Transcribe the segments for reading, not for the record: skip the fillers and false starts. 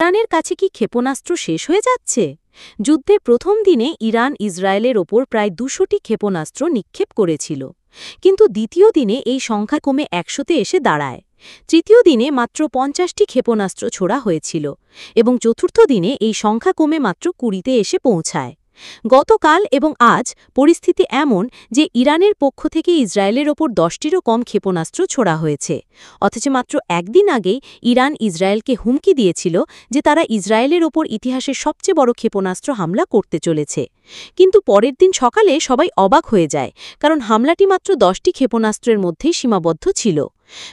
ইরানের কাছে কি ক্ষেপণাস্ত্র শেষ হয়ে যাচ্ছে? যুদ্ধের প্রথম দিনে ইরান ইসরায়েলের ওপর প্রায় ২০০টি ক্ষেপণাস্ত্র নিক্ষেপ করেছিল। কিন্তু দ্বিতীয় দিনে এই সংখ্যা কমে ১০০-তে এসে দাঁড়ায়। তৃতীয় দিনে মাত্র ৫০টি ক্ষেপণাস্ত্র ছোড়া হয়েছিল এবং চতুর্থ দিনে এই সংখ্যা কমে মাত্র ২০-তে এসে পৌঁছায়। গতকাল এবং আজ পরিস্থিতি এমন যে ইরানের পক্ষ থেকে ইসরায়েলের ওপর ১০টিরও কম ক্ষেপণাস্ত্র ছোড়া হয়েছে। অথচ মাত্র একদিন আগেই ইরান ইসরায়েলকে হুমকি দিয়েছিল যে তারা ইসরায়েলের ওপর ইতিহাসের সবচেয়ে বড় ক্ষেপণাস্ত্র হামলা করতে চলেছে। কিন্তু পরের দিন সকালে সবাই অবাক হয়ে যায়, কারণ হামলাটি মাত্র ১০টি ক্ষেপণাস্ত্রের মধ্যেই সীমাবদ্ধ ছিল।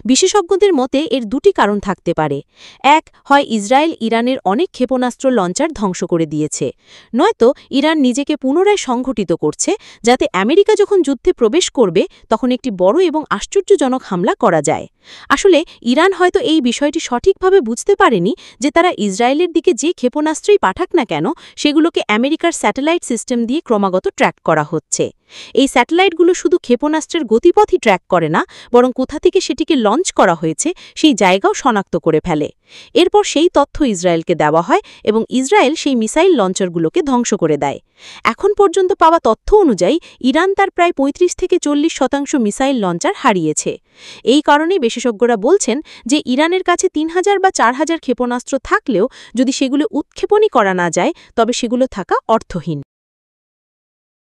বিশেষজ্ঞদের মতে এর দুটি কারণ থাকতে পারে। এক, হয় ইসরায়েল ইরানের অনেক ক্ষেপণাস্ত্র লঞ্চার ধ্বংস করে দিয়েছে, নয়তো ইরান নিজেকে পুনরায় সংগঠিত করছে, যাতে আমেরিকা যখন যুদ্ধে প্রবেশ করবে তখন একটি বড় এবং আশ্চর্যজনক হামলা করা যায়। আসলে ইরান হয়তো এই বিষয়টি সঠিকভাবে বুঝতে পারেনি যে তারা ইসরায়েলের দিকে যে ক্ষেপণাস্ত্রই পাঠাক না কেন সেগুলোকে আমেরিকার স্যাটেলাইট সিস্টেম দিয়ে ক্রমাগত ট্র্যাক করা হচ্ছে। এই স্যাটেলাইটগুলো শুধু ক্ষেপণাস্ত্রের গতিপথই ট্র্যাক করে না, বরং কোথা থেকে সেটিকে লঞ্চ করা হয়েছে সেই জায়গাও শনাক্ত করে ফেলে। এরপর সেই তথ্য ইসরায়েলকে দেওয়া হয় এবং ইসরায়েল সেই মিসাইল লঞ্চারগুলোকে ধ্বংস করে দেয়। এখন পর্যন্ত পাওয়া তথ্য অনুযায়ী ইরান তার প্রায় ৩৫-৪০% মিসাইল লঞ্চার হারিয়েছে। এই কারণেই বিশেষজ্ঞরা বলছেন যে ইরানের কাছে ৩,০০০ বা ৪,০০০ ক্ষেপণাস্ত্র থাকলেও যদি সেগুলো উৎক্ষেপণই করা না যায় তবে সেগুলো থাকা অর্থহীন।